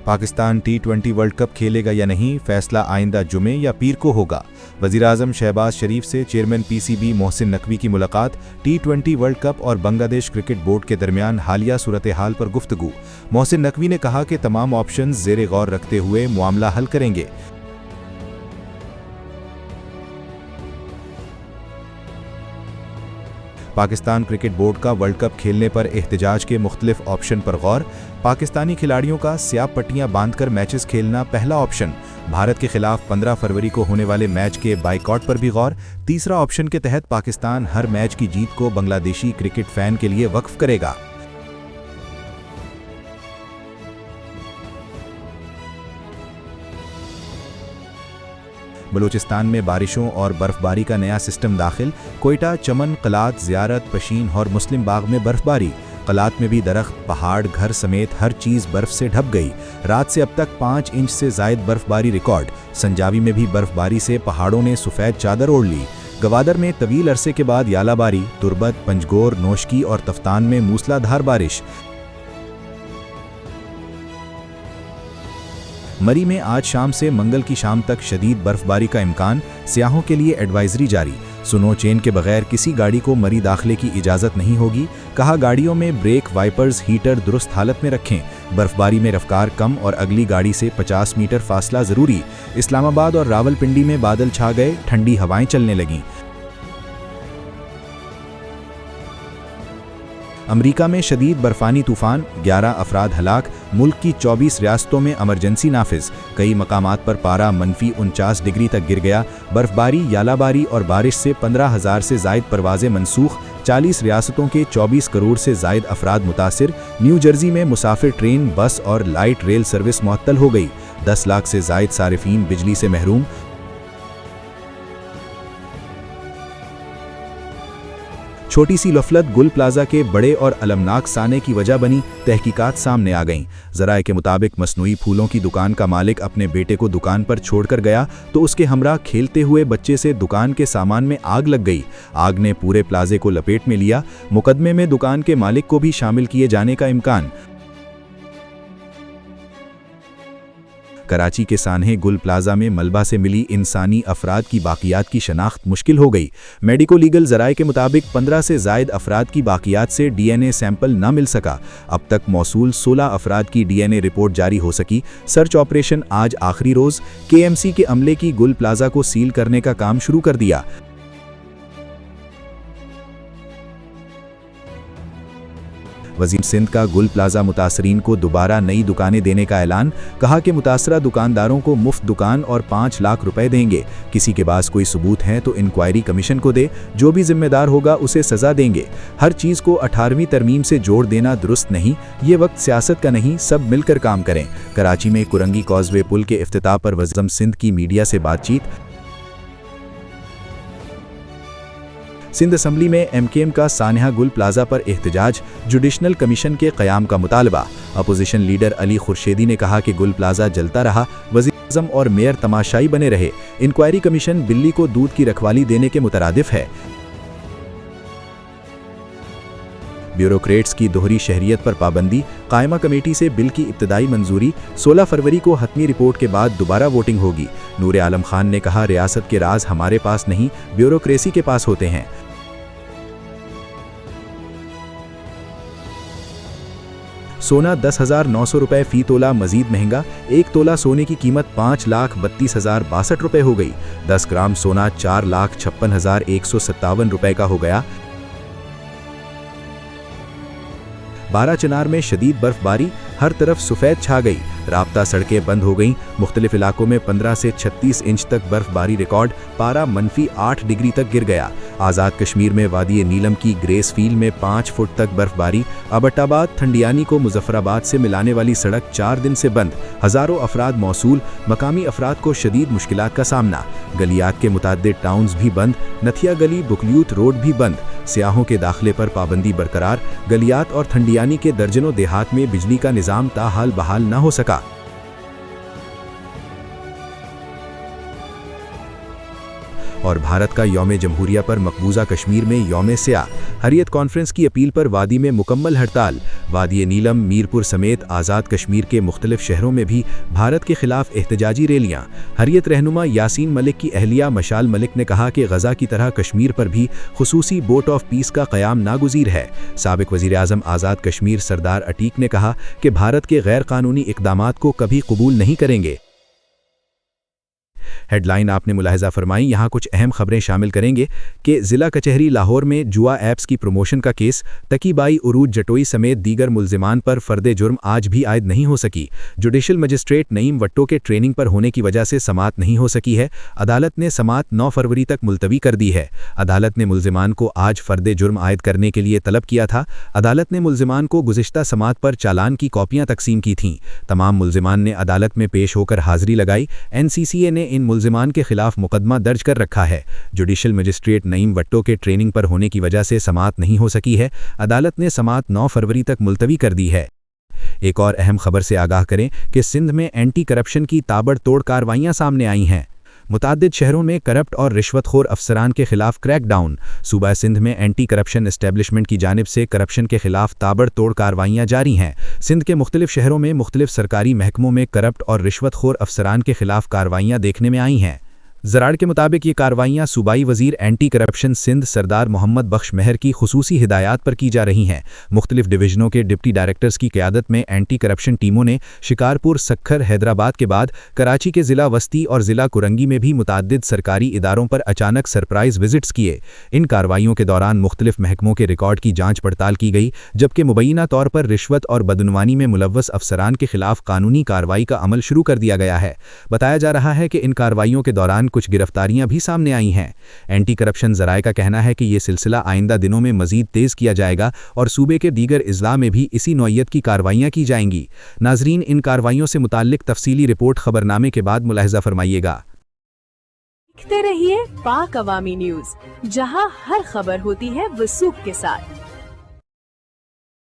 Pakistan T20 world cup खेलेगा या नहीं, फैसला आइंदा जुमे या पीर को होगा। वज़ीर-ए-आज़म शहबाज शरीफ से चेयरमैन PCB मोहसिन नकवी की मुलाकात। T20 वर्ल्ड कप और बांग्लादेश क्रिकेट बोर्ड के दरमियान हालिया सूरत हाल पर गुफ्तगू। मोहसिन नकवी ने कहा कि तमाम ऑप्शन ज़ेरे गौर रखते हुए मामला हल करेंगे। पाकिस्तान क्रिकेट बोर्ड का वर्ल्ड कप खेलने पर एहतजाज के मुख्तलिफ ऑप्शन पर गौर। पाकिस्तानी खिलाड़ियों का स्याह पट्टियां बांधकर मैचेस खेलना पहला ऑप्शन। भारत के खिलाफ 15 फरवरी को होने वाले मैच के बाइकॉट पर भी गौर। तीसरा ऑप्शन के तहत पाकिस्तान हर मैच की जीत को बांग्लादेशी क्रिकेट फैन के लिए वक्फ करेगा। बलूचिस्तान में बारिशों और बर्फबारी का नया सिस्टम दाखिल। कोयटा, चमन, कलात, ज़ियारत, पशीन और मुस्लिम बाग में बर्फबारी। कलात में भी दरख्त, पहाड़, घर समेत हर चीज़ बर्फ से ढक गई। रात से अब तक 5 इंच से ज़ायद बर्फबारी रिकॉर्ड। संजावी में भी बर्फबारी से पहाड़ों ने सफ़ेद चादर ओढ़ ली। गवादर में तवील अरसे के बाद यालाबारी। तुर्बत, पंजगोर, नोशकी और तफ्तान में मूसलाधार बारिश। मरी में आज शाम से मंगल की शाम तक शदीद बर्फबारी का इम्कान। सियाहों के लिए एडवाइजरी जारी। सुनो चेन के बगैर किसी गाड़ी को मरी दाखिले की इजाज़त नहीं होगी। कहा, गाड़ियों में ब्रेक, वाइपर्स, हीटर दुरुस्त हालत में रखें। बर्फबारी में रफ्तार कम और अगली गाड़ी से 50 मीटर फासला ज़रूरी। इस्लामाबाद और रावलपिंडी में बादल छा गए, ठंडी हवाएं चलने लगीं। अमरीका में शदीद बर्फानी तूफान, 11 अफराद हलाक। मुल्क की 24 रियासतों में इमरजेंसी नाफिज। कई मकामात पर पारा -49 डिग्री तक गिर गया। बर्फबारी, यालाबारी और बारिश से 15,000 से ज़ायद परवाज़ें मनसूख। 40 रियासतों के 24 करोड़ से ज़ायद अफराद मुतासिर। न्यू जर्सी में मुसाफिर ट्रेन, बस और लाइट रेल सर्विस मुअत्तल हो गई। 10 लाख से ज़ायद सारिफीन बिजली से महरूम। छोटी सी गफलत गुल प्लाजा के बड़े और अलमनाक साने की वजह बनी। तहकीकात सामने आ गईं। ज़राए के मुताबिक मसनूई फूलों की दुकान का मालिक अपने बेटे को दुकान पर छोड़कर गया तो उसके हमरा खेलते हुए बच्चे से दुकान के सामान में आग लग गई। आग ने पूरे प्लाजे को लपेट में लिया। मुकदमे में दुकान के मालिक को भी शामिल किए जाने का इम्कान। कराची के सान्हे गुल प्लाजा में मलबा से मिली इंसानी अफराद की बाकियात की शनाख्त मुश्किल हो गई। मेडिको लीगल ज़राए के मुताबिक 15 से ज़ायद अफराद की बाकियात से DNA सैंपल न मिल सका। अब तक मौसूल 16 अफराद की DNA रिपोर्ट जारी हो सकी। सर्च ऑपरेशन आज आखिरी रोज़। KMC के अमले की गुल प्लाजा को सील करने का काम शुरू कर दिया। वज़ीर सिंध का गुल प्लाजा मुतासरीन को दोबारा नई दुकानें देने का ऐलान। कहा कि मुतासरा दुकानदारों को मुफ्त दुकान और 5 लाख रुपए देंगे। किसी के पास कोई सबूत है तो इंक्वायरी कमीशन को दे, जो भी जिम्मेदार होगा उसे सज़ा देंगे। हर चीज़ को 18वीं तरमीम से जोड़ देना दुरुस्त नहीं। ये वक्त सियासत का नहीं, सब मिलकर काम करें। कराची में कुरंगी कॉजवे पुल के इफ्तिताह पर वज़ीर सिंध की मीडिया से बातचीत। सिंध असम्बली में MKM का सान्हा गुल प्लाजा पर एहतजाज। जुडिशनल कमीशन के क़याम का मुतालबा। अपोजिशन लीडर अली खुर्शीदी ने कहा कि गुल प्लाजा जलता रहा, वज़ीर-ए-आज़म और मेयर तमाशाई बने रहे। इंक्वायरी कमीशन बिल्ली को दूध की रखवाली देने के मुतरादिफ है। ब्यूरोक्रेट्स की दोहरी शहरियत पर पाबंदी। कायमा कमेटी से बिल की इब्तदाई मंजूरी। 16 फरवरी को हतमी रिपोर्ट के बाद दोबारा वोटिंग होगी। नूर आलम खान ने कहा, रियासत के राज हमारे पास नहीं, ब्यूरोक्रेसी के पास होते हैं। सोना 10,900 रुपये फ़ी तोला मजीद महंगा। 1 तोला सोने की कीमत 5,32,062 रुपये हो गई। 10 ग्राम सोना 4,56,157 रुपये का हो गया। 12 चिनार में शदीद बर्फबारी, हर तरफ सफ़ेद छा गई। राब्ता सड़कें बंद हो गईं। मुख्तलिफ इलाकों में 15 से 36 इंच तक बर्फबारी रिकॉर्ड। पारा -8 डिग्री तक गिर गया। आज़ाद कश्मीर में वादी नीलम की ग्रेस फील्ड में 5 फुट तक बर्फबारी। अबटाबाद थंडियानी को मुजफ्फराबाद से मिलाने वाली सड़क 4 दिन से बंद। हज़ारों अफराद मौसूल। मकामी अफराद को शदीद मुश्किलात का सामना। गलियात के मुताद्दिद टाउन्स भी बंद। नथिया गली, बुकलियूत रोड भी बंद। सियाहों के दाखिले पर पाबंदी बरकरार। गलियात और थंडियानी के दर्जनों देहात में बिजली का निज़ाम ताहाल बहाल न हो सका। और भारत का यौम जमहूरिया पर मकबूजा कश्मीर में यौम स्याह हरियत कॉन्फ्रेंस की अपील पर वादी में मुकम्मल हड़ताल। वादी नीलम, मीरपुर समेत आज़ाद कश्मीर के मुख्तलिफ शहरों में भी भारत के खिलाफ एहतजाजी रैलियां। हरियत रहनुमा यासीन मलिक की अहलिया मशाल मलिक ने कहा कि गजा की तरह कश्मीर पर भी खुसूसी बोट ऑफ पीस का क़याम नागुज़ीर है। साबिक वज़ीर आज़म आज़ाद कश्मीर सरदार अटीक ने कहा कि भारत के गैर कानूनी इक़दामात को कभी कबूल नहीं करेंगे। हेडलाइन आपने मुलाहिजा फरमाई। यहाँ कुछ अहम खबरें शामिल करेंगे कि ज़िला कचहरी लाहौर में जुआ ऐप्स की प्रमोशन का केस, तकीबाई उरूज जटोई समेत दीगर मुल्जिमान पर फ़र्द जुर्म आज भी आयद नहीं हो सकी। जुडिशल मजिस्ट्रेट नईम वट्टो के ट्रेनिंग पर होने की वजह से समात नहीं हो सकी है। अदालत ने समात 9 फरवरी तक मुलतवी कर दी है। अदालत ने मुल्जिमान को आज फ़र्द जुर्म आयद करने के लिए तलब किया था। अदालत ने मुल्जिमान को गुज़िश्ता समात पर चालान की कॉपियाँ तकसीम की थीं। तमाम मुल्जिमान ने अदालत में पेश होकर हाज़िरी लगाई। NCCA ने इन मुल्जिमान के खिलाफ मुकदमा दर्ज कर रखा है। जुडिशल मजिस्ट्रेट नईम वट्टो के ट्रेनिंग पर होने की वजह से समात नहीं हो सकी है। अदालत ने समात 9 फरवरी तक मुलतवी कर दी है। एक और अहम खबर से आगाह करें कि सिंध में एंटी करप्शन की ताबड़तोड़ कार्रवाइयां सामने आई हैं। मुताद्दिद शहरों में करप्ट और रिश्वतखोर अफसरान के खिलाफ क्रैकडाउन। सूबा सिंध में एंटी करप्शन एस्टेब्लिशमेंट की जानिब से करप्शन के खिलाफ ताबड़तोड़ कार्रवाइयां जारी हैं। सिंध के मुख्तलिफ शहरों में मुख्तलिफ सरकारी महकमों में करप्ट और रिश्वतखोर अफसरान के खिलाफ कार्रवाइयां देखने में आई हैं। ज़राड़ के मुताबिक ये कार्रवाइयाँ सूबाई वज़ीर एंटी करप्शन सिंध सरदार मोहम्मद बख्श महर की खुसूसी हिदायत पर की जा रही हैं। मुख्तलिफ डिवीज़नों के डिप्टी डायरेक्टर्स की क़यादत में एंटी करप्शन टीमों ने शिकारपुर, सक्खर, हैदराबाद के बाद कराची के ज़िला वस्ती और ज़िला कुरंगी में भी मुताद्दिद सरकारी इदारों पर अचानक सरप्राइज़ विजिट्स किए। इन कार्रवाइयों के दौरान मुख्तलिफ महकमों के रिकॉर्ड की जाँच पड़ताल की गई, जबकि मुबैना तौर पर रिश्वत और बदनुमानी में मुलव्वस अफसरान के खिलाफ कानूनी कार्रवाई का अमल शुरू कर दिया गया है। बताया जा रहा है कि इन कार्रवाइयों के दौरान कुछ गिरफ्तारियां भी सामने आई हैं। एंटी करप्शन ज़राए का कहना है कि ये सिलसिला आइंदा दिनों में मज़ीद तेज़ किया जाएगा और सूबे के दीगर इज़ला में भी इसी नौइयत की कार्रवाइयां की जाएंगी। नाजरीन, इन कार्रवाइयों से मुताल्लिक तफसीली रिपोर्ट खबरनामे के बाद मुलाहिजा फरमाइएगा। देखते रहिए पाक अवामी न्यूज़, जहां हर खबर होती है वसूख के साथ।